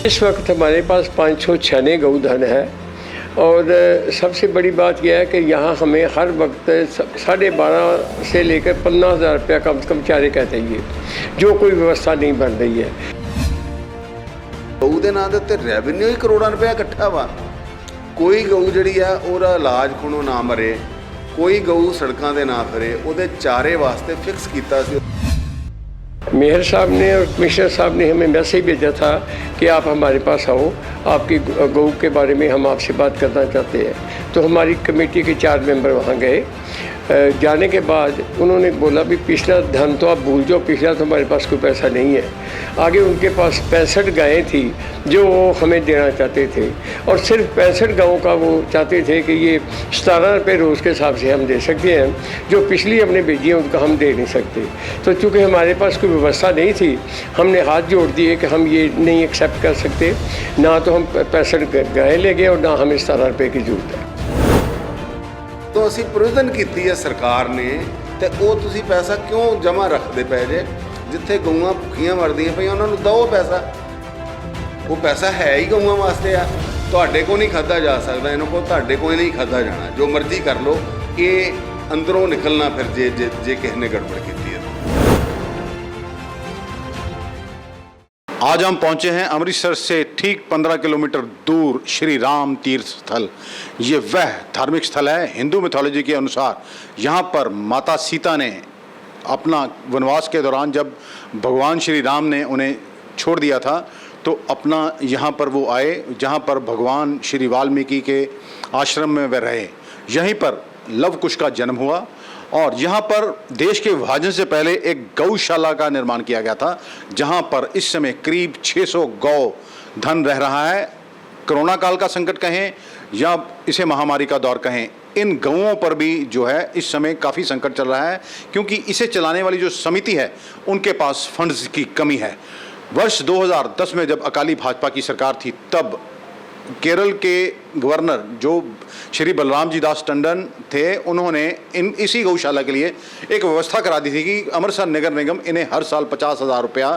इस वक्त हमारे पास 596 गौधन है और सबसे बड़ी बात यह है कि यहाँ हमें हर वक्त 12.5 से लेकर 50,000 रुपया कम से कम चारे का चाहिए, जो कोई व्यवस्था नहीं बन रही है। गऊ के नाम के रैवन्यू ही करोड़ों रुपया इकट्ठा वा। कोई गऊ जी है ਉਹਦਾ इलाज खुणों ना मरे, कोई गऊ सड़कों के ना फिरे, ਉਹਦੇ चारे वास्ते फिक्स किया। मेयर साहब ने और कमिश्नर साहब ने हमें मैसेज भेजा था कि आप हमारे पास आओ, आपकी गऊ के बारे में हम आपसे बात करना चाहते हैं। तो हमारी कमेटी के 4 मेंबर वहाँ गए। जाने के बाद उन्होंने बोला भी पिछला धन तो आप भूल जाओ, पिछला तो हमारे पास कोई पैसा नहीं है। आगे उनके पास 65 गायें थी जो वो हमें देना चाहते थे और सिर्फ 65 गायों का वो चाहते थे कि ये 17 रुपये रोज़ के हिसाब से हम दे सकते हैं, जो पिछली हमने भेजी है उनका हम दे नहीं सकते। तो चूँकि हमारे पास कोई व्यवस्था नहीं थी, हमने हाथ जोड़ दिए कि हम ये नहीं एक्सेप्ट कर सकते, ना तो हम 65 गायें ले गए और ना हमें 17 रुपये की जरूरत है। तो असी प्रोविजन की है सरकार ने, तो वो तुसी पैसा क्यों जमा रखते पे जे? जिथे गऊँ भुखियां मरदियां पे उन्होंने दो पैसा, वो पैसा है ही गऊँ वास्ते आ। तुहाडे को नहीं खाधा जा सकता, इन्हों को तुहाडे को नहीं खाधा जाना, जो मर्जी कर लो, ये अंदरों निकलना फिर जे किसी ने गड़बड़ की है। आज हम पहुंचे हैं अमृतसर से ठीक 15 किलोमीटर दूर श्री राम तीर्थ स्थल। ये वह धार्मिक स्थल है हिंदू मिथोलॉजी के अनुसार। यहाँ पर माता सीता ने अपना वनवास के दौरान जब भगवान श्री राम ने उन्हें छोड़ दिया था, तो अपना यहाँ पर वो आए, जहाँ पर भगवान श्री वाल्मीकि के आश्रम में वे रहे। यहीं पर लव कुश का जन्म हुआ और यहाँ पर देश के विभाजन से पहले एक गौशाला का निर्माण किया गया था, जहाँ पर इस समय करीब 600 गौ धन रह रहा है। कोरोना काल का संकट कहें या इसे महामारी का दौर कहें, इन गौओं पर भी जो है इस समय काफ़ी संकट चल रहा है, क्योंकि इसे चलाने वाली जो समिति है उनके पास फंड्स की कमी है। वर्ष 2010 में जब अकाली भाजपा की सरकार थी, तब केरल के गवर्नर जो श्री बलराम जी दास टंडन थे, उन्होंने इसी गौशाला के लिए एक व्यवस्था करा दी थी कि अमृतसर नगर निगम इन्हें हर साल 50,000 रुपया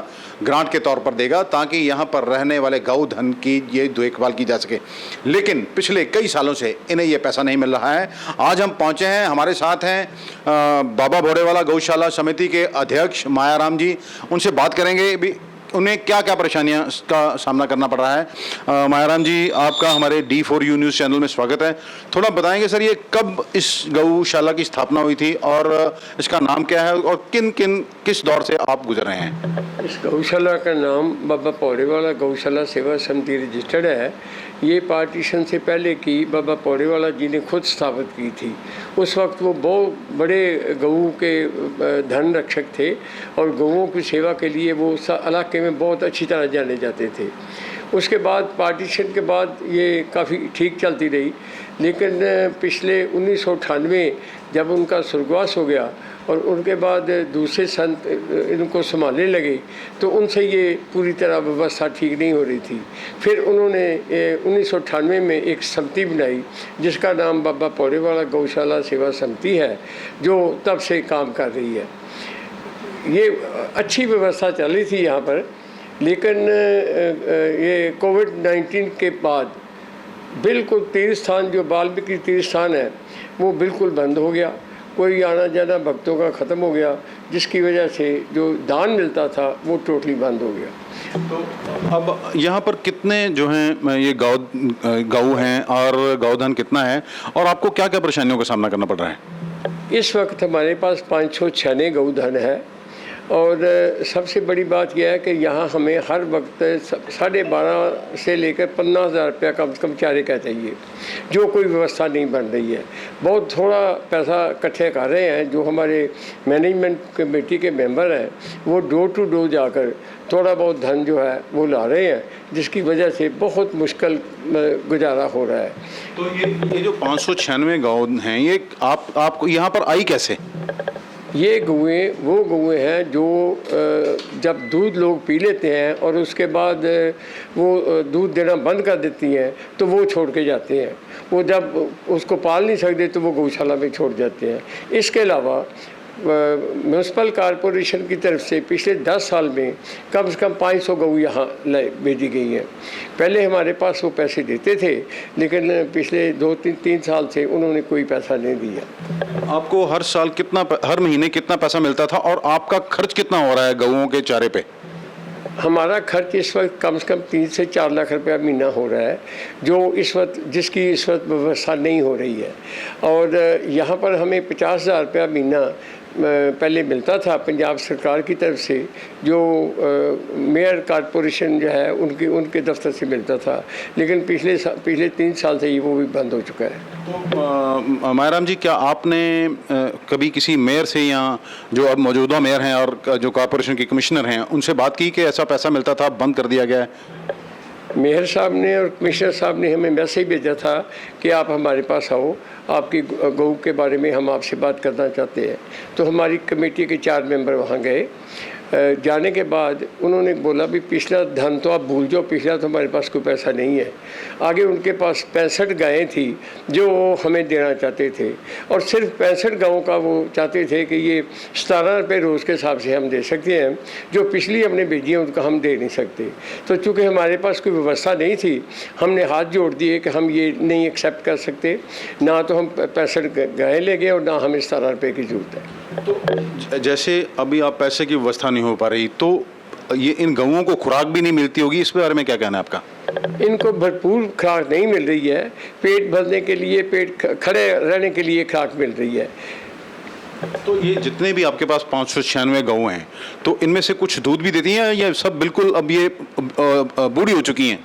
ग्रांट के तौर पर देगा, ताकि यहाँ पर रहने वाले गौ धन की ये देखभाल की जा सके। लेकिन पिछले कई सालों से इन्हें ये पैसा नहीं मिल रहा है। आज हम पहुँचे हैं, हमारे साथ हैं बाबा भोड़ेवाला गौशाला समिति के अध्यक्ष मायाराम जी। उनसे बात करेंगे भी उन्हें क्या क्या परेशानियां का सामना करना पड़ रहा है। मायाराम जी, आपका हमारे D4U न्यूज़ चैनल में स्वागत है। थोड़ा बताएंगे सर, ये कब इस गौशाला की स्थापना हुई थी और इसका नाम क्या है और किस दौर से आप गुजर रहे हैं? इस गौशाला का नाम बाबा भोड़ेवाला गौशाला सेवा समिति रजिस्टर्ड है। ये पार्टीशन से पहले की बाबा भोड़ेवाला जी ने खुद स्थापित की थी। उस वक्त वो बहुत बड़े गऊ के धन रक्षक थे और गऊओं की सेवा के लिए वो इलाके में बहुत अच्छी तरह जाने जाते थे। उसके बाद पार्टीशन के बाद ये काफ़ी ठीक चलती रही, लेकिन पिछले 1998 जब उनका स्वर्गवास हो गया और उनके बाद दूसरे संत इनको संभालने लगे, तो उनसे ये पूरी तरह व्यवस्था ठीक नहीं हो रही थी। फिर उन्होंने 1998 में एक समिति बनाई जिसका नाम बाबा भोड़ेवाला गौशाला सेवा समिति है, जो तब से काम कर रही है। ये अच्छी व्यवस्था चल रही थी यहाँ पर, लेकिन ये कोविड-19 के बाद बिल्कुल तीर्थ स्थान, जो वाल्मीकि तीर्थ स्थान है, वो बिल्कुल बंद हो गया। कोई आना जाना भक्तों का ख़त्म हो गया, जिसकी वजह से जो दान मिलता था वो टोटली बंद हो गया। तो अब यहाँ पर कितने जो हैं ये गऊ हैं और गौधन कितना है और आपको क्या क्या परेशानियों का सामना करना पड़ रहा है? इस वक्त हमारे पास 596 गौधन है और सबसे बड़ी बात यह है कि यहाँ हमें हर वक्त 12.5 से लेकर 50,000 रुपया कम से कम चारे का चाहिए, जो कोई व्यवस्था नहीं बन रही है। बहुत थोड़ा पैसा इकट्ठे कर रहे हैं। जो हमारे मैनेजमेंट कमेटी के मेंबर हैं, वो डोर टू डोर जाकर थोड़ा बहुत धन जो है वो ला रहे हैं, जिसकी वजह से बहुत मुश्किल गुजारा हो रहा है। तो ये जो 596 गौ हैं, ये आपको यहाँ पर आई कैसे? ये गौएँ वो गौएँ हैं जो जब दूध लोग पी लेते हैं और उसके बाद वो दूध देना बंद कर देती हैं, तो वो छोड़ के जाते हैं। वो जब उसको पाल नहीं सकते तो वो गौशाला में छोड़ जाते हैं। इसके अलावा म्यूनसिपल कॉरपोरेशन की तरफ से पिछले 10 साल में कम से कम 500 गऊ यहाँ भेजी गई हैं। पहले हमारे पास वो पैसे देते थे, लेकिन पिछले 2-3 साल से उन्होंने कोई पैसा नहीं दिया। आपको हर महीने कितना पैसा मिलता था और आपका खर्च कितना हो रहा है गऊओं के चारे पे? हमारा खर्च इस वक्त कम से कम 3 से 4 लाख रुपया महीना हो रहा है, जो जिसकी इस वक्त व्यवस्था नहीं हो रही है। और यहाँ पर हमें 50,000 रुपया महीना पहले मिलता था पंजाब सरकार की तरफ से, जो मेयर कॉरपोरेशन जो है उनके दफ्तर से मिलता था, लेकिन पिछले 3 साल से वो भी बंद हो चुका है। तो मायाराम जी, क्या आपने कभी किसी मेयर से या जो अब मौजूदा मेयर हैं और जो कॉरपोरेशन के कमिश्नर हैं उनसे बात की कि ऐसा पैसा मिलता था बंद कर दिया गया है? मेयर साहब ने और कमिश्नर साहब ने हमें मैसेज भेजा था कि आप हमारे पास आओ, आपकी गऊ के बारे में हम आपसे बात करना चाहते हैं। तो हमारी कमेटी के 4 मेंबर वहाँ गए। जाने के बाद उन्होंने बोला भी पिछला धन तो आप भूल जाओ, पिछला तो हमारे पास कोई पैसा नहीं है। आगे उनके पास 65 गायें थी जो वो हमें देना चाहते थे, और सिर्फ 65 गायों का वो चाहते थे कि ये 17 रुपये रोज़ के हिसाब से हम दे सकते हैं, जो पिछली हमने भेजी है उनका हम दे नहीं सकते। तो चूँकि हमारे पास कोई व्यवस्था नहीं थी, हमने हाथ जोड़ दिए कि हम ये नहीं एक्सेप्ट कर सकते, ना तो हम 65 गायें ले गए और ना हमें 17 रुपये की ज़रूरत है। तो जैसे अभी आप पैसे की व्यवस्था नहीं हो पा रही, तो ये इन गऊओं को खुराक भी नहीं मिलती होगी, इस बारे में क्या कहना है आपका? इनको भरपूर खुराक नहीं मिल रही है, पेट भरने के लिए, पेट खड़े रहने के लिए खुराक मिल रही है। तो ये जितने भी आपके पास 596 गऊ हैं, तो इनमें से कुछ दूध भी देती हैं या सब बिल्कुल अब ये बूढ़ी हो चुकी हैं?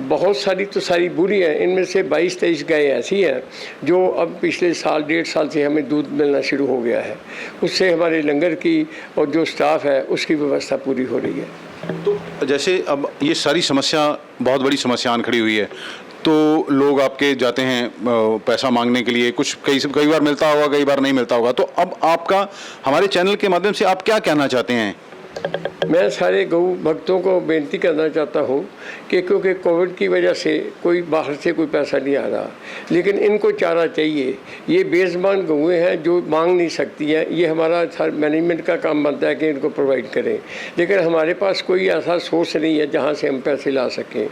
बहुत सारी तो सारी बुरी हैं, इनमें से 22-23 गायें ऐसी हैं जो अब पिछले साल 1.5 साल से हमें दूध मिलना शुरू हो गया है। उससे हमारे लंगर की और जो स्टाफ है उसकी व्यवस्था पूरी हो रही है। तो जैसे अब ये सारी समस्या, बहुत बड़ी समस्या खड़ी हुई है, तो लोग आपके जाते हैं पैसा मांगने के लिए, कुछ कई बार मिलता होगा, कई बार नहीं मिलता होगा, तो अब आपका हमारे चैनल के माध्यम से आप क्या कहना चाहते हैं? मैं सारे गऊ भक्तों को बेनती करना चाहता हूँ कि क्योंकि कोविड की वजह से कोई बाहर से कोई पैसा नहीं आ रहा, लेकिन इनको चारा चाहिए। ये बेज़बान गऊएँ हैं जो मांग नहीं सकती हैं, ये हमारा मैनेजमेंट का काम बनता है कि इनको प्रोवाइड करें, लेकिन हमारे पास कोई ऐसा सोर्स नहीं है जहाँ से हम पैसे ला सकें।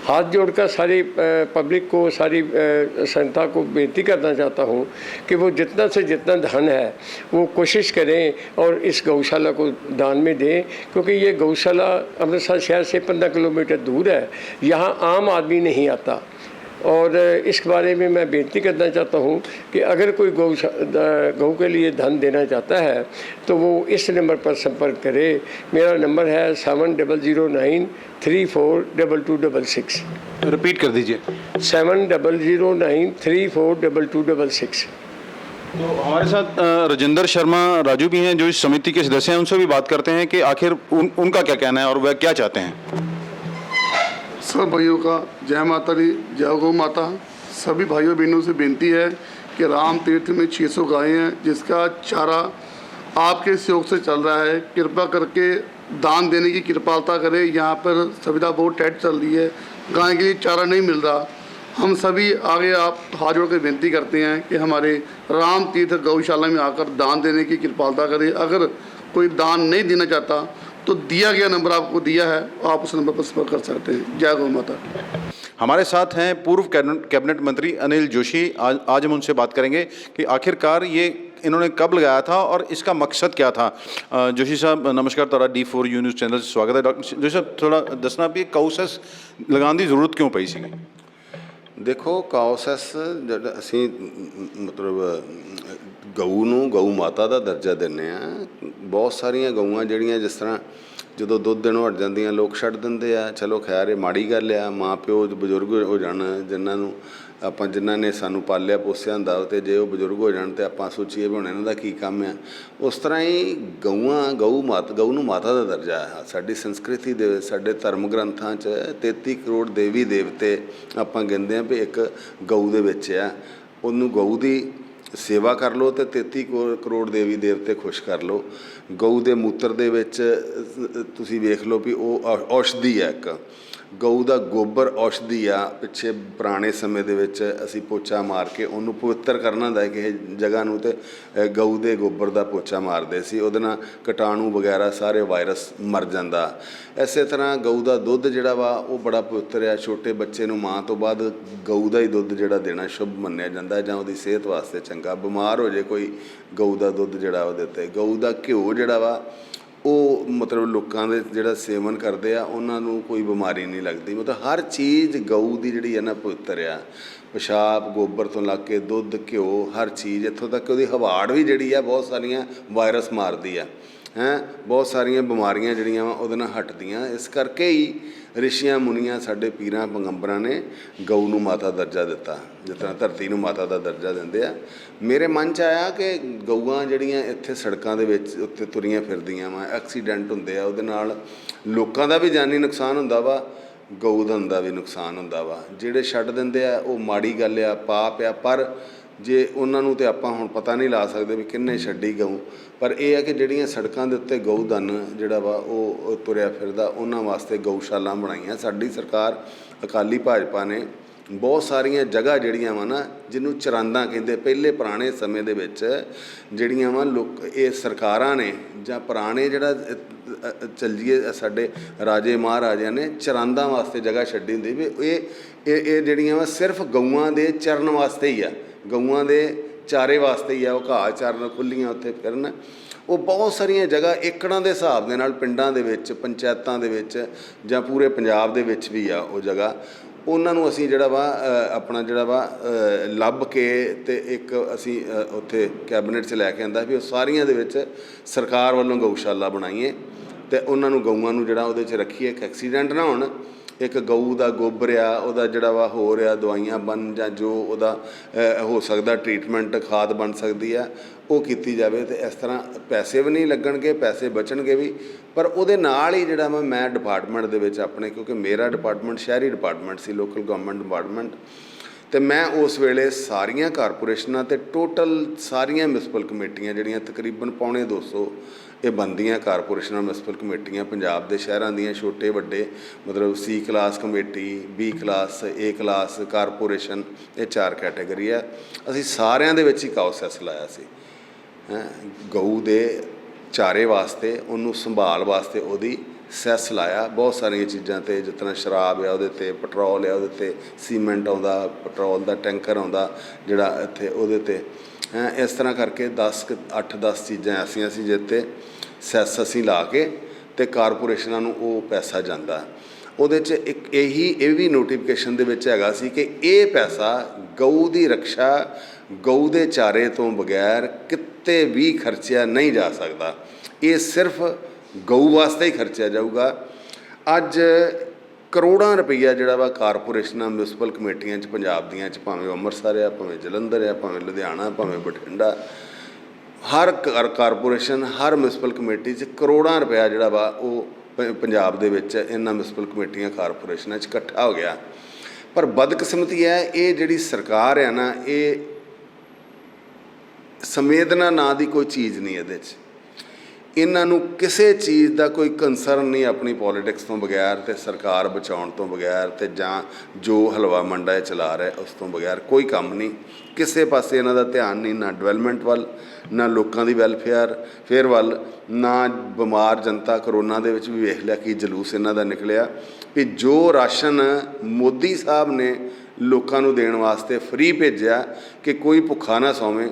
हाथ जोड़कर सारी पब्लिक को, सारी जनता को बेनती करना चाहता हूँ कि वो जितना से जितना धन है वो कोशिश करें और इस गौशाला को दान में दें, क्योंकि ये गौशाला अमृतसर शहर से 15 किलोमीटर दूर है, यहाँ आम आदमी नहीं आता। और इस बारे में मैं बेनती करना चाहता हूँ कि अगर कोई गऊ के लिए धन देना चाहता है तो वो इस नंबर पर संपर्क करे। मेरा नंबर है 7009342266। रिपीट कर दीजिए। 7009342266। तो हमारे साथ राजेंद्र शर्मा राजू भी हैं, जो इस समिति के सदस्य हैं। उनसे भी बात करते हैं कि आखिर उनका क्या कहना है और वह क्या चाहते हैं। सब भाइयों का जय माता दी, जय गौ माता। सभी भाइयों बहनों से बेनती है कि राम तीर्थ में 600 गायें हैं जिसका चारा आपके सहयोग से चल रहा है। कृपा करके दान देने की कृपालता करें। यहाँ पर सुविधा बहुत टाइट चल रही है, गाय के लिए चारा नहीं मिल रहा। हम सभी आगे आप हाथ जोड़ कर बेनती करते हैं कि हमारे राम तीर्थ गौशाला में आकर दान देने की कृपालता करें। अगर कोई दान नहीं देना चाहता तो दिया गया नंबर आपको दिया है, आप उस नंबर पर संपर्क कर सकते हैं। जय गौ माता। हमारे साथ हैं पूर्व कैबिनेट मंत्री अनिल जोशी। आज हम उनसे बात करेंगे कि आखिरकार ये इन्होंने कब लगाया था और इसका मकसद क्या था। जोशी साहब नमस्कार, तुहाडा D4U न्यूज़ चैनल से स्वागत है। डॉक्टर जोशी साहब, थोड़ा दसना भी काउसेस लगाने की जरूरत क्यों पई सी? देखो, ਕਾਉਸੈਸ ਜਿਹੜਾ ਅਸੀਂ ਮਤਲਬ ਗਊ ਨੂੰ ਗਊ ਮਾਤਾ ਦਾ ਦਰਜਾ ਦਿੰਦੇ ਆ। ਬਹੁਤ ਸਾਰੀਆਂ ਗਊਆਂ ਜਿਹੜੀਆਂ ਜਿਸ ਤਰ੍ਹਾਂ ਜਦੋਂ ਦੁੱਧ ਦੇਣੋਂ ਹਟ ਜਾਂਦੀਆਂ ਲੋਕ ਛੱਡ ਦਿੰਦੇ ਆ। ਚਲੋ ਖੈਰ ਇਹ ਮਾੜੀ ਗੱਲ ਆ, ਮਾਂ ਪਿਓ ਬਜ਼ੁਰਗ ਹੋ ਜਾਣ ਜਿਨ੍ਹਾਂ ਨੂੰ ਆਪਾਂ ਜਿਨ੍ਹਾਂ ਨੇ ਸਾਨੂੰ ਪਾਲਿਆ ਪੋਸਿਆ ਹੁੰਦਾ, ਅਤੇ ਜੇ ਉਹ ਬਜ਼ੁਰਗ ਹੋ ਜਾਣ ਤਾਂ ਆਪਾਂ ਸੋਚੀਏ ਵੀ ਹੁਣ ਇਹਨਾਂ ਦਾ ਕੀ ਕੰਮ ਆ। ਉਸ ਤਰ੍ਹਾਂ ਹੀ ਗਊ ਨੂੰ ਮਾਤਾ ਦਾ ਦਰਜਾ ਹੈ। ਸਾਡੀ ਸੰਸਕ੍ਰਿਤੀ ਦੇ ਵਿੱਚ, ਸਾਡੇ ਧਰਮ ਗ੍ਰੰਥਾਂ 'ਚ 33 ਕਰੋੜ ਦੇਵੀ ਦੇਵਤੇ ਆਪਾਂ ਗਿਣਦੇ ਹਾਂ ਵੀ ਇੱਕ ਗਊ ਦੇ ਵਿੱਚ ਆ। ਉਹਨੂੰ ਗਊ ਦੀ ਸੇਵਾ ਕਰ ਲਓ ਅਤੇ 33 ਕਰੋੜ ਦੇਵੀ ਦੇਵਤੇ ਖੁਸ਼ ਕਰ ਲਓ। ਗਊ ਦੇ ਮੂਤਰ ਦੇ ਵਿੱਚ ਤੁਸੀਂ ਵੇਖ ਲਓ ਵੀ ਉਹ ਔਸ਼ਧੀ ਹੈ ਇੱਕ। ਗਊ ਦਾ ਗੋਬਰ ਔਸ਼ਧੀ ਆ। ਪਿੱਛੇ ਪੁਰਾਣੇ ਸਮੇਂ ਦੇ ਵਿੱਚ ਅਸੀਂ ਪੋਚਾ ਮਾਰ ਕੇ ਉਹਨੂੰ ਪਵਿੱਤਰ ਕਰਨਾ ਹੁੰਦਾ ਕਿਸੇ ਜਗ੍ਹਾ ਨੂੰ, ਤੇ ਗਊ ਦੇ ਗੋਬਰ ਦਾ ਪੋਚਾ ਮਾਰਦੇ ਸੀ, ਉਹਦੇ ਨਾਲ ਕੀਟਾਣੂ ਵਗੈਰਾ ਸਾਰੇ ਵਾਇਰਸ ਮਰ ਜਾਂਦਾ। ਇਸੇ ਤਰ੍ਹਾਂ ਗਊ ਦਾ ਦੁੱਧ ਜਿਹੜਾ ਵਾ ਉਹ ਬੜਾ ਪਵਿੱਤਰ ਆ। ਛੋਟੇ ਬੱਚੇ ਨੂੰ ਮਾਂ ਤੋਂ ਬਾਅਦ ਗਊ ਦਾ ਹੀ ਦੁੱਧ ਜਿਹੜਾ ਦੇਣਾ ਸ਼ੁਭ ਮੰਨਿਆ ਜਾਂਦਾ, ਜਾਂ ਉਹਦੀ ਸਿਹਤ ਵਾਸਤੇ ਚੰਗਾ। ਬਿਮਾਰ ਹੋ ਜੇ ਕੋਈ, ਗਊ ਦਾ ਦੁੱਧ ਜਿਹੜਾ ਉਹਦੇ ਉੱਤੇ। ਗਊ ਦਾ ਘਿਓ ਜਿਹੜਾ ਵਾ ਉਹ ਮਤਲਬ ਲੋਕਾਂ ਦੇ ਜਿਹੜਾ ਸੇਵਨ ਕਰਦੇ ਆ ਉਹਨਾਂ ਨੂੰ ਕੋਈ ਬਿਮਾਰੀ ਨਹੀਂ ਲੱਗਦੀ। ਮਤਲਬ ਹਰ ਚੀਜ਼ ਗਊ ਦੀ ਜਿਹੜੀ ਹੈ ਨਾ ਪਵਿੱਤਰ ਆ। ਪਿਸ਼ਾਬ ਗੋਬਰ ਤੋਂ ਲੱਗ ਕੇ ਦੁੱਧ ਘਿਓ ਹਰ ਚੀਜ਼, ਇੱਥੋਂ ਤੱਕ ਉਹਦੀ ਹਵਾੜ ਵੀ ਜਿਹੜੀ ਆ ਬਹੁਤ ਸਾਰੀਆਂ ਵਾਇਰਸ ਮਾਰਦੀ ਆ ਬਹੁਤ ਸਾਰੀਆਂ ਬਿਮਾਰੀਆਂ ਜਿਹੜੀਆਂ ਵਾ ਉਹਦੇ ਨਾਲ ਹਟਦੀਆਂ। ਇਸ ਕਰਕੇ ਹੀ ਰਿਸ਼ੀਆਂ ਮੁਨੀਆਂ ਸਾਡੇ ਪੀਰਾਂ ਪੈਗੰਬਰਾਂ ਨੇ ਗਊ ਨੂੰ ਮਾਤਾ ਦਰਜਾ ਦਿੱਤਾ, ਜਿਸ ਤਰ੍ਹਾਂ ਧਰਤੀ ਨੂੰ ਮਾਤਾ ਦਾ ਦਰਜਾ ਦਿੰਦੇ ਆ। ਮੇਰੇ ਮਨ 'ਚ ਆਇਆ ਕਿ ਗਊਆਂ ਜਿਹੜੀਆਂ ਇੱਥੇ ਸੜਕਾਂ ਦੇ ਵਿੱਚ ਉੱਤੇ ਤੁਰੀਆਂ ਫਿਰਦੀਆਂ ਵਾ, ਐਕਸੀਡੈਂਟ ਹੁੰਦੇ ਆ, ਉਹਦੇ ਨਾਲ ਲੋਕਾਂ ਦਾ ਵੀ ਜਾਨੀ ਨੁਕਸਾਨ ਹੁੰਦਾ ਵਾ, ਗਊ ਦਾ ਵੀ ਨੁਕਸਾਨ ਹੁੰਦਾ ਵਾ। ਜਿਹੜੇ ਛੱਡ ਦਿੰਦੇ ਆ ਉਹ ਮਾੜੀ ਗੱਲ ਆ, ਪਾਪ ਆ। ਪਰ ਜੇ ਉਹਨਾਂ ਨੂੰ ਤਾਂ ਆਪਾਂ ਹੁਣ ਪਤਾ ਨਹੀਂ ਲਾ ਸਕਦੇ ਵੀ ਕਿੰਨੇ ਛੱਡੀ ਗਊ, ਪਰ ਇਹ ਹੈ ਕਿ ਜਿਹੜੀਆਂ ਸੜਕਾਂ ਦੇ ਉੱਤੇ ਗਊਧਨ ਜਿਹੜਾ ਵਾ ਉਹ ਤੁਰਿਆ ਫਿਰਦਾ, ਉਹਨਾਂ ਵਾਸਤੇ ਗਊਸ਼ਾਲਾ ਬਣਾਈਆਂ ਸਾਡੀ ਸਰਕਾਰ ਅਕਾਲੀ ਭਾਜਪਾ ਨੇ। ਬਹੁਤ ਸਾਰੀਆਂ ਜਗ੍ਹਾ ਜਿਹੜੀਆਂ ਵਾ ਨਾ, ਜਿਹਨੂੰ ਚਰਾਂਦਾ ਕਹਿੰਦੇ, ਪਹਿਲੇ ਪੁਰਾਣੇ ਸਮੇਂ ਦੇ ਵਿੱਚ ਜਿਹੜੀਆਂ ਵਾ ਇਹ ਸਰਕਾਰਾਂ ਨੇ ਜਾਂ ਪੁਰਾਣੇ ਜਿਹੜਾ ਚੱਲੀਏ ਸਾਡੇ ਰਾਜੇ ਮਹਾਰਾਜਿਆਂ ਨੇ ਚਰਾਂਦਾ ਵਾਸਤੇ ਜਗ੍ਹਾ ਛੱਡੀ ਹੁੰਦੀ ਵੀ ਇਹ ਜਿਹੜੀਆਂ ਵਾ ਸਿਰਫ ਗਊਆਂ ਦੇ ਚਰਨ ਵਾਸਤੇ ਹੀ ਆ, ਗਊਆਂ ਦੇ ਚਾਰੇ ਵਾਸਤੇ ਹੀ ਆ। ਉਹ ਘਾਹ ਚਾਰਨ ਖੁੱਲੀਆਂ ਉੱਥੇ ਫਿਰਨ। ਉਹ ਬਹੁਤ ਸਾਰੀਆਂ ਜਗ੍ਹਾ ਏਕੜਾਂ ਦੇ ਹਿਸਾਬ ਦੇ ਨਾਲ ਪਿੰਡਾਂ ਦੇ ਵਿੱਚ, ਪੰਚਾਇਤਾਂ ਦੇ ਵਿੱਚ ਜਾਂ ਪੂਰੇ ਪੰਜਾਬ ਦੇ ਵਿੱਚ ਵੀ ਆ ਉਹ ਜਗ੍ਹਾ। ਉਹਨਾਂ ਨੂੰ ਅਸੀਂ ਜਿਹੜਾ ਵਾ ਆਪਣਾ ਜਿਹੜਾ ਵਾ ਲੱਭ ਕੇ ਤੇ ਇੱਕ ਅਸੀਂ ਉੱਥੇ ਕੈਬਨਿਟ 'ਚ ਲੈ ਕੇ ਆਂਦਾ ਵੀ ਉਹ ਸਾਰੀਆਂ ਦੇ ਵਿੱਚ ਸਰਕਾਰ ਵੱਲੋਂ ਗਊਸ਼ਾਲਾ ਬਣਾਈਏ ਤੇ ਉਹਨਾਂ ਨੂੰ ਗਊਆਂ ਨੂੰ ਜਿਹੜਾ ਉਹਦੇ 'ਚ ਰੱਖੀਏ, ਇੱਕ ਐਕਸੀਡੈਂਟ ਨਾ ਹੋਣ। ਇੱਕ ਗਊ ਦਾ ਗੋਬਰ ਆ, ਉਹਦਾ ਜਿਹੜਾ ਵਾ ਹੋ ਰਿਹਾ ਦਵਾਈਆਂ ਬਣ ਜਾਂ ਜੋ ਉਹਦਾ ਹੋ ਸਕਦਾ ਟਰੀਟਮੈਂਟ ਖਾਦ ਬਣ ਸਕਦੀ ਆ, ਉਹ ਕੀਤੀ ਜਾਵੇ। ਤੇ ਇਸ ਤਰ੍ਹਾਂ ਪੈਸੇ ਵੀ ਨਹੀਂ ਲੱਗਣਗੇ, ਪੈਸੇ ਬਚਣਗੇ ਵੀ। ਪਰ ਉਹਦੇ ਨਾਲ ਹੀ ਜਿਹੜਾ ਮੈਂ ਡਿਪਾਰਟਮੈਂਟ ਦੇ ਵਿੱਚ ਆਪਣੇ, ਕਿਉਂਕਿ ਮੇਰਾ ਡਿਪਾਰਟਮੈਂਟ ਸ਼ਹਿਰੀ ਡਿਪਾਰਟਮੈਂਟ ਸੀ, ਲੋਕਲ ਗਵਰਨਮੈਂਟ ਡਿਪਾਰਟਮੈਂਟ, ਤੇ ਮੈਂ ਉਸ ਵੇਲੇ ਸਾਰੀਆਂ ਕਾਰਪੋਰੇਸ਼ਨਾਂ ਤੇ ਟੋਟਲ ਸਾਰੀਆਂ ਮਿਊਨਿਸਪਲ ਕਮੇਟੀਆਂ ਜਿਹੜੀਆਂ ਤਕਰੀਬਨ ਪੌਣੇ 200 ਇਹ ਬਣਦੀਆਂ ਕਾਰਪੋਰੇਸ਼ਨਾਂ ਮਿਊਨਿਸਪਲ ਕਮੇਟੀਆਂ ਪੰਜਾਬ ਦੇ ਸ਼ਹਿਰਾਂ ਦੀਆਂ, ਛੋਟੇ ਵੱਡੇ, ਮਤਲਬ C class committee, B class, A class corporation, ਇਹ 4 ਕੈਟਾਗਰੀ ਆ। ਅਸੀਂ ਸਾਰਿਆਂ ਦੇ ਵਿੱਚ ਹੀ ਕਾਓ ਸੈਸ ਲਾਇਆ ਸੀ ਗਊ ਦੇ ਚਾਰੇ ਵਾਸਤੇ, ਉਹਨੂੰ ਸੰਭਾਲ ਵਾਸਤੇ ਉਹਦੀ ਸੈਸ ਲਾਇਆ। ਬਹੁਤ ਸਾਰੀਆਂ ਚੀਜ਼ਾਂ 'ਤੇ, ਜਿਸ ਤਰ੍ਹਾਂ ਸ਼ਰਾਬ ਆ ਉਹਦੇ 'ਤੇ, ਪੈਟਰੋਲ ਆ ਉਹਦੇ 'ਤੇ, ਸੀਮੈਂਟ ਆਉਂਦਾ, ਪੈਟਰੋਲ ਦਾ ਟੈਂਕਰ ਆਉਂਦਾ ਜਿਹੜਾ ਇੱਥੇ ਉਹਦੇ 'ਤੇ। ਇਸ ਤਰ੍ਹਾਂ ਕਰਕੇ 8-10 ਚੀਜ਼ਾਂ ਐਸੀਆਂ ਸੀ ਜਿਸ 'ਤੇ ਸੈਸ ਅਸੀਂ ਲਾ ਕੇ ਤੇ ਕਾਰਪੋਰੇਸ਼ਨਾਂ ਨੂੰ ਉਹ ਪੈਸਾ ਜਾਂਦਾ। ਉਹਦੇ 'ਚ ਇੱਕ ਇਹ ਵੀ ਨੋਟੀਫਿਕੇਸ਼ਨ ਦੇ ਵਿੱਚ ਹੈਗਾ ਸੀ ਕਿ ਇਹ ਪੈਸਾ ਗਊ ਦੀ ਰਕਸ਼ਾ, ਗਊ ਦੇ ਚਾਰੇ ਤੋਂ ਬਗੈਰ ਕਿਤੇ ਵੀ ਖਰਚਿਆ ਨਹੀਂ ਜਾ ਸਕਦਾ। ਇਹ ਸਿਰਫ ਗਊ ਵਾਸਤੇ ਹੀ ਖਰਚਿਆ ਜਾਊਗਾ। ਅੱਜ ਕਰੋੜਾਂ ਰੁਪਈਆ ਜਿਹੜਾ ਵਾ ਕਾਰਪੋਰੇਸ਼ਨਾਂ ਮਿਊਨਿਸਪਲ ਕਮੇਟੀਆਂ 'ਚ ਪੰਜਾਬ ਦੀਆਂ 'ਚ, ਭਾਵੇਂ ਅੰਮ੍ਰਿਤਸਰ ਆ, ਭਾਵੇਂ ਜਲੰਧਰ ਆ, ਭਾਵੇਂ ਲੁਧਿਆਣਾ, ਭਾਵੇਂ ਬਠਿੰਡਾ, ਹਰ ਕਾਰਪੋਰੇਸ਼ਨ, ਹਰ ਮਿਊਨਿਸਪਲ ਕਮੇਟੀ 'ਚ ਕਰੋੜਾਂ ਰੁਪਇਆ ਜਿਹੜਾ ਵਾ ਉਹ ਪੰਜਾਬ ਦੇ ਵਿੱਚ ਇਹਨਾਂ ਮਿਊਨਿਸਪਲ ਕਮੇਟੀਆਂ ਕਾਰਪੋਰੇਸ਼ਨਾਂ 'ਚ ਇਕੱਠਾ ਹੋ ਗਿਆ। ਪਰ ਬਦਕਿਸਮਤੀ ਹੈ, ਇਹ ਜਿਹੜੀ ਸਰਕਾਰ ਆ ਨਾ, ਇਹ ਸੰਵੇਦਨਾ ਨਾਂ ਦੀ ਕੋਈ ਚੀਜ਼ ਨਹੀਂ ਇਹਦੇ 'ਚ। ਇਹਨਾਂ ਨੂੰ ਕਿਸੇ ਚੀਜ਼ ਦਾ ਕੋਈ ਕੰਸਰਨ ਨਹੀਂ, ਆਪਣੀ ਪੋਲੀਟਿਕਸ ਤੋਂ ਬਗੈਰ ਤੇ ਸਰਕਾਰ ਬਚਾਉਣ ਤੋਂ ਬਗੈਰ ਤੇ ਜਾਂ ਜੋ ਹਲਵਾ ਮੰਡਾ ਇਹ ਚਲਾ ਰਿਹਾ ਉਸ ਤੋਂ ਬਗੈਰ ਕੋਈ ਕੰਮ ਨਹੀਂ। ਕਿਸੇ ਪਾਸੇ ਇਹਨਾਂ ਦਾ ਧਿਆਨ ਨਹੀਂ, ਨਾ ਡਿਵੈਲਪਮੈਂਟ ਵੱਲ, ਨਾ ਲੋਕਾਂ ਦੀ ਵੈਲਫੇਅਰ ਵੱਲ, ਨਾ ਬਿਮਾਰ ਜਨਤਾ। ਕਰੋਨਾ ਦੇ ਵਿੱਚ ਵੀ ਵੇਖ ਲਿਆ ਕੀ ਜਲੂਸ ਇਹਨਾਂ ਦਾ ਨਿਕਲਿਆ ਵੀ ਜੋ ਰਾਸ਼ਨ ਮੋਦੀ ਸਾਹਿਬ ਨੇ ਲੋਕਾਂ ਨੂੰ ਦੇਣ ਵਾਸਤੇ ਫ੍ਰੀ ਭੇਜਿਆ ਕਿ ਕੋਈ ਭੁੱਖਾ ਨਾ ਸੌਵੇਂ,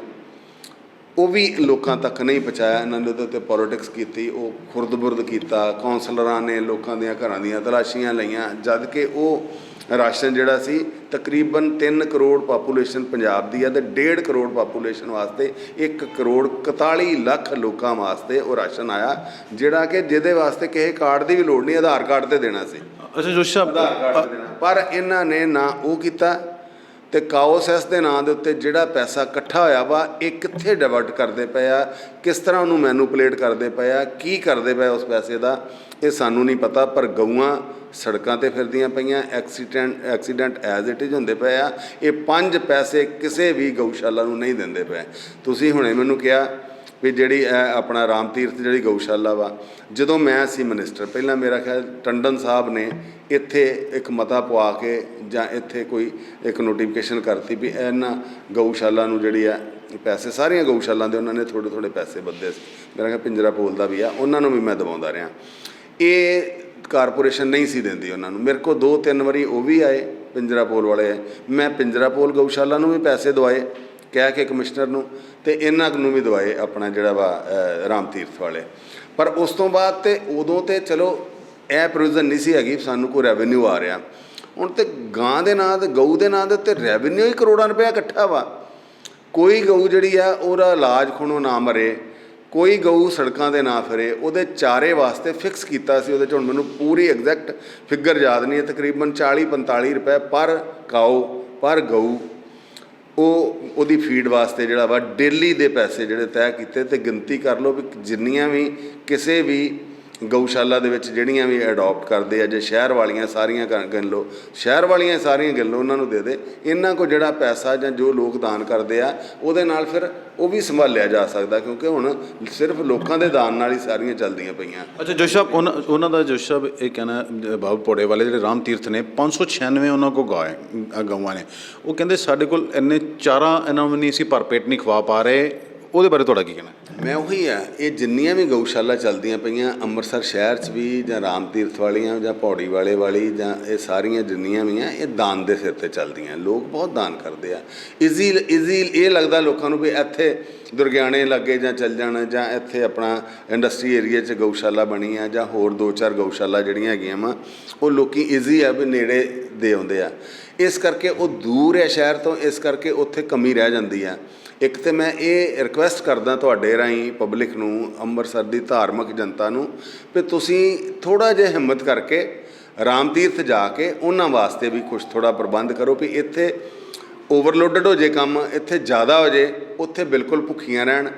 ਉਹ ਵੀ ਲੋਕਾਂ ਤੱਕ ਨਹੀਂ ਪਹੁੰਚਾਇਆ। ਇਹਨਾਂ ਨੇ ਉਹਦੇ ਉੱਤੇ ਪੋਲੀਟਿਕਸ ਕੀਤੀ, ਉਹ ਖੁਰਦ-ਬੁਰਦ ਕੀਤਾ। ਕੌਂਸਲਰਾਂ ਨੇ ਲੋਕਾਂ ਦੀਆਂ ਘਰਾਂ ਦੀਆਂ ਤਲਾਸ਼ੀਆਂ ਲਈਆਂ, ਜਦ ਕਿ ਉਹ ਰਾਸ਼ਨ ਜਿਹੜਾ ਸੀ ਤਕਰੀਬਨ 3 ਕਰੋੜ ਪਾਪੂਲੇਸ਼ਨ ਪੰਜਾਬ ਦੀ ਆ ਤੇ 1.5 ਕਰੋੜ ਪਾਪੂਲੇਸ਼ਨ ਵਾਸਤੇ 1 ਕਰੋੜ 41 ਲੱਖ ਲੋਕਾਂ ਵਾਸਤੇ ਉਹ ਰਾਸ਼ਨ ਆਇਆ, ਜਿਹੜਾ ਕਿ ਜਿਹਦੇ ਵਾਸਤੇ ਕਿਸੇ ਕਾਰਡ ਦੀ ਵੀ ਲੋੜ ਨਹੀਂ, ਆਧਾਰ ਕਾਰਡ 'ਤੇ ਦੇਣਾ ਸੀ। ਅੱਛਾ ਜੋਸ਼ੀ ਸਾਹਿਬ, ਆਧਾਰ ਕਾਰਡ 'ਤੇ ਦੇਣਾ। ਪਰ ਇਹਨਾਂ ਨੇ ਨਾ ਉਹ ਕੀਤਾ ਤੇ ਕਾਓ ਸੈਸ ਦੇ ਨਾਂ ਦੇ ਉੱਤੇ ਜਿਹੜਾ ਪੈਸਾ ਇਕੱਠਾ ਹੋਇਆ ਵਾ, ਇਹ ਕਿੱਥੇ ਡਾਇਵਰਟ ਕਰਦੇ ਪਏ ਆ, ਕਿਸ ਤਰ੍ਹਾਂ ਉਹਨੂੰ ਮੈਨੂਪਲੇਟ ਕਰਦੇ ਪਏ ਆ, ਕੀ ਕਰਦੇ ਪਏ ਉਸ ਪੈਸੇ ਦਾ, ਇਹ ਸਾਨੂੰ ਨਹੀਂ ਪਤਾ। ਪਰ ਗਊਆਂ ਸੜਕਾਂ 'ਤੇ ਫਿਰਦੀਆਂ ਪਈਆਂ, ਐਕਸੀਡੈਂਟ ਐਜ਼ ਇਟ ਇਜ਼ ਹੁੰਦੇ ਪਏ ਆ। ਇਹ 5 ਪੈਸੇ ਕਿਸੇ ਵੀ ਗਊਸ਼ਾਲਾ ਨੂੰ ਨਹੀਂ ਦਿੰਦੇ ਪਏ। ਤੁਸੀਂ ਹੁਣੇ ਮੈਨੂੰ ਕਿਹਾ ਵੀ ਜਿਹੜੀ ਇਹ ਆਪਣਾ ਰਾਮ ਤੀਰਥ ਜਿਹੜੀ ਗਊਸ਼ਾਲਾ ਵਾ, ਜਦੋਂ ਮੈਂ ਸੀ ਮਿਨਿਸਟਰ ਪਹਿਲਾਂ ਮੇਰਾ ਖਿਆਲ ਟੰਡਨ ਸਾਹਿਬ ਨੇ ਇੱਥੇ ਇੱਕ ਮਤਾ ਪਵਾ ਕੇ ਜਾਂ ਇੱਥੇ ਕੋਈ ਇੱਕ ਨੋਟੀਫਿਕੇਸ਼ਨ ਕਰਤੀ ਵੀ ਇਹਨਾਂ ਗਊਸ਼ਾਲਾ ਨੂੰ ਜਿਹੜੀ ਆ ਪੈਸੇ, ਸਾਰੀਆਂ ਗਊਸ਼ਾਲਾਂ ਦੇ ਉਹਨਾਂ ਨੇ ਥੋੜ੍ਹੇ ਥੋੜ੍ਹੇ ਪੈਸੇ ਬੱਧੇ ਸੀ। ਮੇਰਾ ਖਿਆਲ ਪਿੰਜਰਾ ਪੋਲ ਦਾ ਵੀ ਆ, ਉਹਨਾਂ ਨੂੰ ਵੀ ਮੈਂ ਦਵਾਉਂਦਾ ਰਿਹਾ। ਇਹ ਕਾਰਪੋਰੇਸ਼ਨ ਨਹੀਂ ਸੀ ਦਿੰਦੀ ਉਹਨਾਂ ਨੂੰ। ਮੇਰੇ ਕੋਲ 2-3 ਵਾਰੀ ਉਹ ਵੀ ਆਏ ਪਿੰਜਰਾ ਪੋਲ ਵਾਲੇ, ਮੈਂ ਪਿੰਜਰਾ ਪੋਲ ਗਊਸ਼ਾਲਾ ਨੂੰ ਵੀ ਪੈਸੇ ਦਵਾਏ ਕਹਿ ਕੇ ਕਮਿਸ਼ਨਰ ਨੂੰ, ਤੇ ਇਹਨਾਂ ਨੂੰ ਵੀ ਦਵਾਏ ਆਪਣਾ ਜਿਹੜਾ ਵਾ ਰਾਮ ਤੀਰਥ ਵਾਲੇ। ਪਰ ਉਸ ਤੋਂ ਬਾਅਦ ਤੇ ਉਦੋਂ ਤੇ ਚਲੋ ਇਹ ਪ੍ਰੋਵੀਜ਼ਨ ਨਹੀਂ ਸੀ ਹੈਗੀ ਸਾਨੂੰ ਕੋਈ ਰੈਵਨਿਊ ਆ ਰਿਹਾ। ਹੁਣ ਤੇ ਗਾਂ ਦੇ ਨਾਂ ਤੇ ਗਊ ਦੇ ਨਾਂ ਦੇ ਉੱਤੇ ਰੈਵਨਿਊ ਹੀ ਕਰੋੜਾਂ ਰੁਪਇਆ ਇਕੱਠਾ ਵਾ। ਕੋਈ ਗਊ ਜਿਹੜੀ ਆ ਉਹਦਾ ਇਲਾਜ ਖੁਣੋਂ ਨਾ ਮਰੇ, ਕੋਈ ਗਊ ਸੜਕਾਂ 'ਤੇ ਨਾ ਫਿਰੇ, ਉਹਦੇ ਚਾਰੇ ਵਾਸਤੇ ਫਿਕਸ ਕੀਤਾ ਸੀ। ਉਹਦੇ 'ਚ ਹੁਣ ਮੈਨੂੰ ਪੂਰੀ ਐਗਜ਼ੈਕਟ ਫਿਗਰ ਯਾਦ ਨਹੀਂ ਹੈ, ਤਕਰੀਬਨ 40-45 ਰੁਪਏ ਪਰ ਕਾਊ ਪਰ ਗਊ ਉਹਦੀ ਫੀਡ ਵਾਸਤੇ ਜਿਹੜਾ ਵਾ ਡੇਲੀ ਦੇ ਪੈਸੇ ਜਿਹੜੇ ਤੈਅ ਕੀਤੇ। ਤੇ ਗਿਣਤੀ ਕਰ ਲਓ ਵੀ ਜਿੰਨੀਆਂ ਵੀ ਕਿਸੇ ਵੀ ਗਊਸ਼ਾਲਾ ਦੇ ਵਿੱਚ ਜਿਹੜੀਆਂ ਵੀ ਅਡੋਪਟ ਕਰਦੇ ਆ, ਜੇ ਸ਼ਹਿਰ ਵਾਲੀਆਂ ਸਾਰੀਆਂ ਗਿਣ ਲਓ, ਸ਼ਹਿਰ ਵਾਲੀਆਂ ਸਾਰੀਆਂ ਗਿਣ ਲਓ, ਉਹਨਾਂ ਨੂੰ ਦੇ ਇਹਨਾਂ ਕੋਲ ਜਿਹੜਾ ਪੈਸਾ ਜਾਂ ਜੋ ਲੋਕ ਦਾਨ ਕਰਦੇ ਆ ਉਹਦੇ ਨਾਲ ਫਿਰ ਉਹ ਵੀ ਸੰਭਾਲਿਆ ਜਾ ਸਕਦਾ, ਕਿਉਂਕਿ ਹੁਣ ਸਿਰਫ ਲੋਕਾਂ ਦੇ ਦਾਨ ਨਾਲ ਹੀ ਸਾਰੀਆਂ ਚੱਲਦੀਆਂ ਪਈਆਂ। ਅੱਛਾ ਜੋਸ਼ ਸਾਹਿਬ, ਉਹਨਾਂ ਦਾ ਜੋਸ਼ ਸਾਹਿਬ ਇਹ ਕਹਿਣਾ, ਬਾਬਾ ਪੌੜੇ ਵਾਲੇ ਜਿਹੜੇ ਰਾਮ ਤੀਰਥ ਨੇ 596 ਉਹਨਾਂ ਕੋਲ ਗਊਆਂ ਨੇ, ਉਹ ਕਹਿੰਦੇ ਸਾਡੇ ਕੋਲ ਇੰਨੇ ਚਾਰਾ ਇਹਨਾਂ ਨੂੰ ਨਹੀਂ ਅਸੀਂ ਭਰਪੇਟ ਨਹੀਂ ਖਵਾ ਪਾ ਰਹੇ। ਉਹਦੇ ਬਾਰੇ ਤੁਹਾਡਾ ਕੀ ਕਹਿਣਾ? ਮੈਂ ਉਹੀ ਆ, ਇਹ ਜਿੰਨੀਆਂ ਵੀ ਗਊਸ਼ਾਲਾ ਚੱਲਦੀਆਂ ਪਈਆਂ ਅੰਮ੍ਰਿਤਸਰ ਸ਼ਹਿਰ 'ਚ ਵੀ, ਜਾਂ ਰਾਮ ਤੀਰਥ ਵਾਲੀਆਂ ਜਾਂ ਪੌੜੀ ਵਾਲੀ, ਜਾਂ ਇਹ ਸਾਰੀਆਂ ਜਿੰਨੀਆਂ ਵੀ ਆ, ਇਹ ਦਾਨ ਦੇ ਸਿਰ 'ਤੇ ਚੱਲਦੀਆਂ। ਲੋਕ ਬਹੁਤ ਦਾਨ ਕਰਦੇ ਆ। ਈਜ਼ੀ ਇਹ ਲੱਗਦਾ ਲੋਕਾਂ ਨੂੰ ਵੀ ਇੱਥੇ ਦੁਰਗਿਆਣੇ ਲੱਗੇ ਜਾਂ ਚੱਲ ਜਾਣ, ਜਾਂ ਇੱਥੇ ਆਪਣਾ ਇੰਡਸਟਰੀ ਏਰੀਏ 'ਚ ਗਊਸ਼ਾਲਾ ਬਣੀ ਆ, ਜਾਂ ਹੋਰ 2-4 ਗਊਸ਼ਾਲਾ ਜਿਹੜੀਆਂ ਹੈਗੀਆਂ ਵਾ ਉਹ ਲੋਕ ਈਜ਼ੀ ਆ ਵੀ ਨੇੜੇ ਦੇ ਆਉਂਦੇ ਆ। ਇਸ ਕਰਕੇ ਉਹ ਦੂਰ ਹੈ ਸ਼ਹਿਰ ਤੋਂ, ਇਸ ਕਰਕੇ ਉੱਥੇ ਕਮੀ ਰਹਿ ਜਾਂਦੀ ਆ। ਇੱਕ ਤਾਂ ਮੈਂ ਇਹ ਰਿਕੁਐਸਟ ਕਰਦਾ ਤੁਹਾਡੇ ਰਾਹੀਂ ਪਬਲਿਕ ਨੂੰ, ਅੰਮ੍ਰਿਤਸਰ ਦੀ ਧਾਰਮਿਕ ਜਨਤਾ ਨੂੰ, ਵੀ ਤੁਸੀਂ ਥੋੜ੍ਹਾ ਜਿਹਾ ਹਿੰਮਤ ਕਰਕੇ ਰਾਮ ਤੀਰਥ ਜਾ ਕੇ ਉਹਨਾਂ ਵਾਸਤੇ ਵੀ ਕੁਛ ਥੋੜ੍ਹਾ ਪ੍ਰਬੰਧ ਕਰੋ ਵੀ ਇੱਥੇ ਓਵਰਲੋਡਡ ਹੋ ਜੇ ਕੰਮ, ਇੱਥੇ ਜ਼ਿਆਦਾ ਹੋ ਜੇ, ਉੱਥੇ ਬਿਲਕੁਲ ਭੁੱਖੀਆਂ ਰਹਿਣ।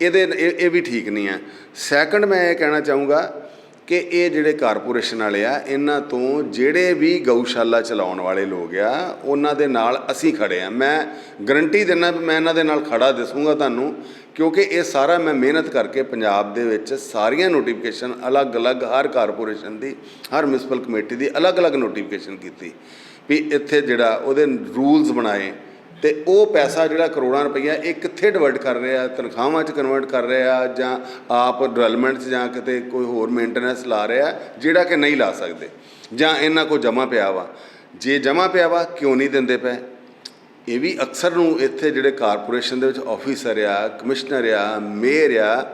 ਇਹ ਵੀ ਠੀਕ ਨਹੀਂ ਹੈ। ਸੈਕੰਡ ਮੈਂ ਇਹ ਕਹਿਣਾ ਚਾਹੂੰਗਾ ਕਿ ਇਹ ਜਿਹੜੇ ਕਾਰਪੋਰੇਸ਼ਨ ਵਾਲੇ ਆ, ਇਹਨਾਂ ਤੋਂ ਜਿਹੜੇ ਵੀ ਗਊਸ਼ਾਲਾ ਚਲਾਉਣ ਵਾਲੇ ਲੋਕ ਆ ਉਹਨਾਂ ਦੇ ਨਾਲ ਅਸੀਂ ਖੜੇ ਆ। ਮੈਂ ਗਰੰਟੀ ਦਿੰਦਾ ਵੀ ਮੈਂ ਇਹਨਾਂ ਦੇ ਨਾਲ ਖੜਾ ਦਿਸੂੰਗਾ ਤੁਹਾਨੂੰ, ਕਿਉਂਕਿ ਇਹ ਸਾਰਾ ਮੈਂ ਮਿਹਨਤ ਕਰਕੇ ਪੰਜਾਬ ਦੇ ਵਿੱਚ ਸਾਰੀਆਂ ਨੋਟੀਫਿਕੇਸ਼ਨ ਅਲੱਗ-ਅਲੱਗ, ਹਰ ਕਾਰਪੋਰੇਸ਼ਨ ਦੀ, ਹਰ ਮਿਊਨਿਸਪਲ ਕਮੇਟੀ ਦੀ ਅਲੱਗ-ਅਲੱਗ ਨੋਟੀਫਿਕੇਸ਼ਨ ਕੀਤੀ ਵੀ ਇੱਥੇ ਜਿਹੜਾ ਉਹਦੇ ਰੂਲਸ ਬਣਾਏ, ਤੇ ਉਹ ਪੈਸਾ ਜਿਹੜਾ ਕਰੋੜਾਂ ਰੁਪਈਆ ਇਹ ਕਿੱਥੇ ਡਿਵਰਟ ਕਰ ਰਿਹਾ, ਤਨਖਾਹਾਂ 'ਚ ਕਨਵਰਟ ਕਰ ਰਿਹਾ, ਜਾਂ ਆਪ ਡਿਵੈਲਪਮੈਂਟ 'ਚ ਜਾਂ ਕਿਤੇ ਕੋਈ ਹੋਰ ਮੇਨਟੇਨੈਂਸ ਲਾ ਰਿਹਾ ਜਿਹੜਾ ਕਿ ਨਹੀਂ ਲਾ ਸਕਦੇ, ਜਾਂ ਇਹਨਾਂ ਕੋਲ ਜਮ੍ਹਾਂ ਪਿਆ ਵਾ। ਜੇ ਜਮ੍ਹਾਂ ਪਿਆ ਵਾ ਕਿਉਂ ਨਹੀਂ ਦਿੰਦੇ ਪਏ? ਇਹ ਵੀ ਅਕਸਰ ਨੂੰ ਇੱਥੇ ਜਿਹੜੇ ਕਾਰਪੋਰੇਸ਼ਨ ਦੇ ਵਿੱਚ ਆਫਿਸਰ ਆ, ਕਮਿਸ਼ਨਰ ਆ, ਮੇਅਰ ਆ,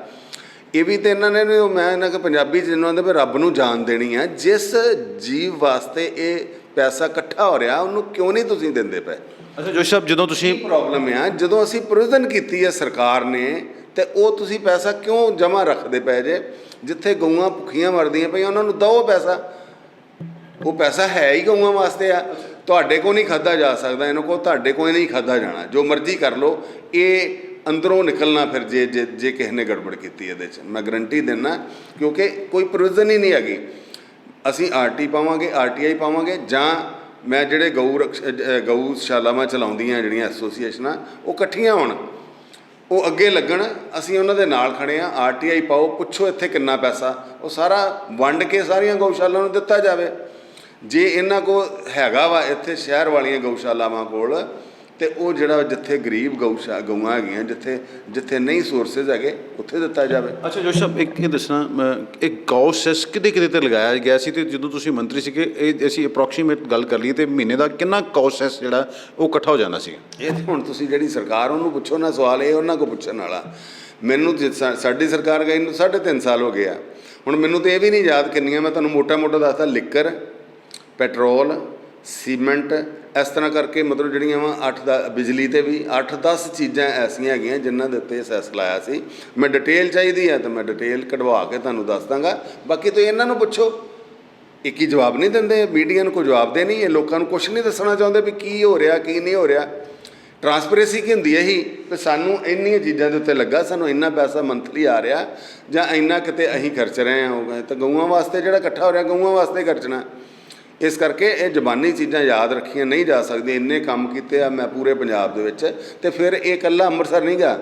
ਇਹ ਵੀ ਤਾਂ ਇਹਨਾਂ ਨੇ, ਮੈਂ ਇਹਨਾਂ ਕਿ ਪੰਜਾਬੀ 'ਚ ਜਿਹਨੂੰ ਆਉਂਦੇ ਵੀ ਰੱਬ ਨੂੰ ਜਾਨ ਦੇਣੀ ਆ। ਜਿਸ ਜੀਵ ਵਾਸਤੇ ਇਹ ਪੈਸਾ ਇਕੱਠਾ ਹੋ ਰਿਹਾ ਉਹਨੂੰ ਕਿਉਂ ਨਹੀਂ ਤੁਸੀਂ ਦਿੰਦੇ ਪਏ? ਅੱਛਾ ਜੋਸ਼ ਸਾਹਿਬ, ਜਦੋਂ ਤੁਸੀਂ ਪ੍ਰੋਬਲਮ ਆ, ਜਦੋਂ ਅਸੀਂ ਪ੍ਰੋਵੀਜ਼ਨ ਕੀਤੀ ਹੈ ਸਰਕਾਰ ਨੇ, ਤੇ ਉਹ ਤੁਸੀਂ ਪੈਸਾ ਕਿਉਂ ਜਮ੍ਹਾਂ ਰੱਖਦੇ ਪਏ ਜੇ? ਜਿੱਥੇ ਗਊਆਂ ਭੁੱਖੀਆਂ ਮਰਦੀਆਂ ਪਈਆਂ ਉਹਨਾਂ ਨੂੰ ਦਿਓ ਪੈਸਾ। ਉਹ ਪੈਸਾ ਹੈ ਹੀ ਗਊਆਂ ਵਾਸਤੇ ਆ। ਤੁਹਾਡੇ ਕੋਲ ਨਹੀਂ ਖਾਧਾ ਜਾ ਸਕਦਾ, ਇਹਨਾਂ ਕੋਲ ਤੁਹਾਡੇ ਕੋਲ ਨਹੀਂ ਖਾਧਾ ਜਾਣਾ। ਜੋ ਮਰਜ਼ੀ ਕਰ ਲਓ, ਇਹ ਅੰਦਰੋਂ ਨਿਕਲਣਾ ਫਿਰ ਜੇ ਕਿਸੇ ਨੇ ਗੜਬੜ ਕੀਤੀ ਇਹਦੇ 'ਚ, ਮੈਂ ਗਰੰਟੀ ਦਿੰਦਾ, ਕਿਉਂਕਿ ਕੋਈ ਪ੍ਰੋਵੀਜ਼ਨ ਹੀ ਨਹੀਂ ਹੈਗੀ। ਅਸੀਂ RT ਪਾਵਾਂਗੇ, RTI ਪਾਵਾਂਗੇ, ਜਾਂ ਮੈਂ ਜਿਹੜੇ ਗਊਸ਼ਾਲਾਵਾਂ ਚਲਾਉਂਦੀਆਂ ਜਿਹੜੀਆਂ ਐਸੋਸੀਏਸ਼ਨਾਂ ਉਹ ਇਕੱਠੀਆਂ ਹੋਣ, ਉਹ ਅੱਗੇ ਲੱਗਣ, ਅਸੀਂ ਉਹਨਾਂ ਦੇ ਨਾਲ ਖੜੇ ਹਾਂ। RTI ਪਾਓ, ਪੁੱਛੋ ਇੱਥੇ ਕਿੰਨਾ ਪੈਸਾ, ਉਹ ਸਾਰਾ ਵੰਡ ਕੇ ਸਾਰੀਆਂ ਗਊਸ਼ਾਲਾ ਨੂੰ ਦਿੱਤਾ ਜਾਵੇ। ਜੇ ਇਹਨਾਂ ਕੋਲ ਹੈਗਾ ਵਾ ਇੱਥੇ ਸ਼ਹਿਰ ਵਾਲੀਆਂ ਗਊਸ਼ਾਲਾਵਾਂ ਕੋਲ, ਤੇ ਉਹ ਜਿਹੜਾ ਜਿੱਥੇ ਗਰੀਬ ਗਊਆਂ ਹੈਗੀਆਂ, ਜਿੱਥੇ ਨਹੀਂ ਸੋਰਸਿਸ ਹੈਗੇ, ਉੱਥੇ ਦਿੱਤਾ ਜਾਵੇ। ਅੱਛਾ ਜੋਸ਼ ਸਾਹਿਬ, ਇੱਕ ਇਹ ਦੱਸਣਾ, ਇੱਕ ਗਊ ਸੈਸ ਕਿਤੇ ਤੇ ਲਗਾਇਆ ਗਿਆ ਸੀ, ਤੇ ਜਦੋਂ ਤੁਸੀਂ ਮੰਤਰੀ ਸੀਗੇ ਇਹ ਅਸੀਂ ਅਪਰੋਕਸੀਮੇਟ ਗੱਲ ਕਰ ਲਈਏ ਤੇ ਮਹੀਨੇ ਦਾ ਕਿੰਨਾ ਗਊ ਸੈਸ ਜਿਹੜਾ ਉਹ ਇਕੱਠਾ ਹੋ ਜਾਂਦਾ ਸੀ? ਇਹ ਹੁਣ ਤੁਸੀਂ ਜਿਹੜੀ ਸਰਕਾਰ ਉਹਨੂੰ ਪੁੱਛੋ ਨਾ, ਸਵਾਲ ਇਹ ਉਹਨਾਂ ਕੋਲ ਪੁੱਛਣ ਵਾਲਾ। ਮੈਨੂੰ ਸਾਡੀ ਸਰਕਾਰ ਗਈ ਨੂੰ 3.5 ਸਾਲ ਹੋ ਗਏ ਆ। ਹੁਣ ਮੈਨੂੰ ਤਾਂ ਇਹ ਵੀ ਨਹੀਂ ਯਾਦ ਕਿੰਨੀਆਂ, ਮੈਂ ਤੁਹਾਨੂੰ ਮੋਟਾ ਦੱਸਦਾ, ਲਿਕਰ, ਪੈਟਰੋਲ, ਸੀਮੈਂਟ, ਇਸ ਤਰ੍ਹਾਂ ਕਰਕੇ ਮਤਲਬ ਜਿਹੜੀਆਂ ਵਾ 8-10 ਬਿਜਲੀ 'ਤੇ ਵੀ 8-10 ਚੀਜ਼ਾਂ ਐਸੀਆਂ ਹੈਗੀਆਂ ਜਿਨ੍ਹਾਂ ਦੇ ਉੱਤੇ ਸੈਸ ਲਾਇਆ ਸੀ। ਮੈਂ ਡਿਟੇਲ ਚਾਹੀਦੀ ਹੈ ਤਾਂ ਮੈਂ ਡਿਟੇਲ ਕਢਵਾ ਕੇ ਤੁਹਾਨੂੰ ਦੱਸ ਦਾਂਗਾ। ਬਾਕੀ ਤੁਸੀਂ ਇਹਨਾਂ ਨੂੰ ਪੁੱਛੋ, ਇੱਕ ਹੀ ਜਵਾਬ ਨਹੀਂ ਦਿੰਦੇ, ਮੀਡੀਆ ਨੂੰ ਕੋਈ ਜਵਾਬ ਦੇ ਨਹੀਂ, ਇਹ ਲੋਕਾਂ ਨੂੰ ਕੁਛ ਨਹੀਂ ਦੱਸਣਾ ਚਾਹੁੰਦੇ ਵੀ ਕੀ ਹੋ ਰਿਹਾ ਕੀ ਨਹੀਂ ਹੋ ਰਿਹਾ। ਟਰਾਂਸਪੇਰੈਂਸੀ ਕੀ ਹੁੰਦੀ ਹੈ ਇਹੀ ਕਿ ਸਾਨੂੰ ਇੰਨੀਆਂ ਚੀਜ਼ਾਂ ਦੇ ਉੱਤੇ ਲੱਗਾ, ਸਾਨੂੰ ਇੰਨਾ ਪੈਸਾ ਮੰਥਲੀ ਆ ਰਿਹਾ, ਜਾਂ ਇੰਨਾ ਕਿਤੇ ਅਸੀਂ ਖਰਚ ਰਹੇ ਹਾਂ। ਤਾਂ ਗਊਆਂ ਵਾਸਤੇ ਜਿਹੜਾ ਇਕੱਠਾ ਹੋ ਰਿਹਾ, ਗਊਆਂ ਵਾਸਤੇ ਖਰਚਣਾ। ਇਸ ਕਰਕੇ ਇਹ ਜ਼ਬਾਨੀ ਚੀਜ਼ਾਂ ਯਾਦ ਰੱਖੀਆਂ ਨਹੀਂ ਜਾ ਸਕਦੀਆਂ। ਇੰਨੇ ਕੰਮ ਕੀਤੇ ਆ ਮੈਂ ਪੂਰੇ ਪੰਜਾਬ ਦੇ ਵਿੱਚ, ਤੇ ਫਿਰ ਇਹ ਇਕੱਲਾ ਅੰਮ੍ਰਿਤਸਰ ਨਹੀਂ ਗਾ,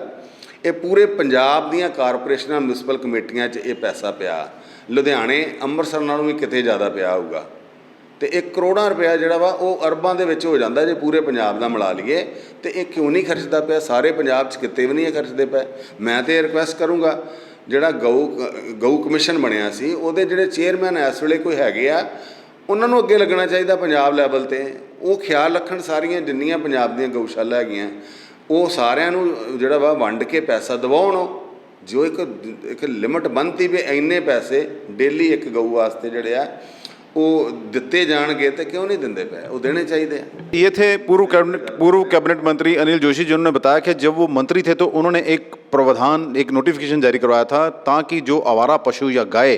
ਇਹ ਪੂਰੇ ਪੰਜਾਬ ਦੀਆਂ ਕਾਰਪੋਰੇਸ਼ਨਾਂ ਮਿਊਨਿਸਪਲ ਕਮੇਟੀਆਂ 'ਚ ਇਹ ਪੈਸਾ ਪਿਆ। ਲੁਧਿਆਣੇ ਅੰਮ੍ਰਿਤਸਰ ਨਾਲੋਂ ਵੀ ਕਿਤੇ ਜ਼ਿਆਦਾ ਪਿਆ ਹੋਊਗਾ। ਤੇ ਇਹ ਕਰੋੜਾਂ ਰੁਪਇਆ ਜਿਹੜਾ ਵਾ ਉਹ ਅਰਬਾਂ ਦੇ ਵਿੱਚ ਹੋ ਜਾਂਦਾ ਜੇ ਪੂਰੇ ਪੰਜਾਬ ਦਾ ਮਿਲਾ ਲਈਏ। ਤੇ ਇਹ ਕਿਉਂ ਨਹੀਂ ਖਰਚਦਾ ਪਿਆ? ਸਾਰੇ ਪੰਜਾਬ 'ਚ ਕਿਤੇ ਵੀ ਨਹੀਂ ਇਹ ਖਰਚਦੇ ਪਏ। ਮੈਂ ਤੇ ਰਿਕੁਐਸਟ ਕਰੂੰਗਾ, ਜਿਹੜਾ ਗਊ ਕਮਿਸ਼ਨ ਬਣਿਆ ਸੀ ਉਹਦੇ ਜਿਹੜੇ ਚੇਅਰਮੈਨ ਇਸ ਵੇਲੇ ਕੋਈ ਹੈਗੇ ਆ, ਉਹਨਾਂ ਨੂੰ ਅੱਗੇ ਲੱਗਣਾ ਚਾਹੀਦਾ ਪੰਜਾਬ ਲੈਵਲ 'ਤੇ। ਉਹ ਖਿਆਲ ਰੱਖਣ ਸਾਰੀਆਂ ਜਿੰਨੀਆਂ ਪੰਜਾਬ ਦੀਆਂ ਗਊਸ਼ਾਲਾ ਹੈਗੀਆਂ ਉਹ ਸਾਰਿਆਂ ਨੂੰ ਜਿਹੜਾ ਵਾ ਵੰਡ ਕੇ ਪੈਸਾ ਦਿਵਾਉਣ। ਜੋ ਇੱਕ ਲਿਮਟ ਬੰਨਤੀ ਵੀ ਇੰਨੇ ਪੈਸੇ ਡੇਲੀ ਇੱਕ ਗਊ ਵਾਸਤੇ ਜਿਹੜੇ ਆ ਉਹ ਦਿੱਤੇ जाएंगे तो क्यों नहीं देंगे पे? वो देने चाहिए। ये थे पूर्व कैबिनेट मंत्री अनिल जोशी, जिन्होंने बताया कि जब वो मंत्री थे तो उन्होंने एक प्रावधान, एक नोटिफिकेशन जारी करवाया था ताकि जो आवारा पशु या गाय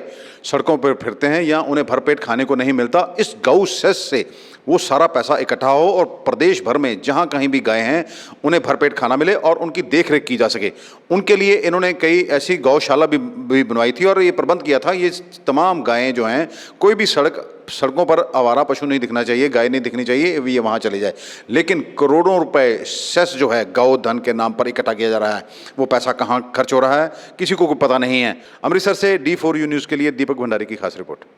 सड़कों पर फिरते हैं या उन्हें भरपेट खाने को नहीं मिलता, इस गौ सेस से वो सारा पैसा इकट्ठा हो और प्रदेश भर में जहाँ कहीं भी गाय हैं उन्हें भरपेट खाना मिले और उनकी देख रेख की जा सके। उनके लिए इन्होंने कई ऐसी गौशाला भी बनवाई थी और ये प्रबंध किया था। ये तमाम गायें जो हैं, कोई भी सड़कों पर आवारा पशु नहीं दिखना चाहिए, गाय नहीं दिखनी चाहिए, ये वहाँ चले जाए। लेकिन करोड़ों रुपए सेस जो है गौ धन के नाम पर इकट्ठा किया जा रहा है, वो पैसा कहाँ खर्च हो रहा है किसी को कोई पता नहीं है। अमृतसर से D4U न्यूज़ के लिए दीपक भंडारी की खास रिपोर्ट।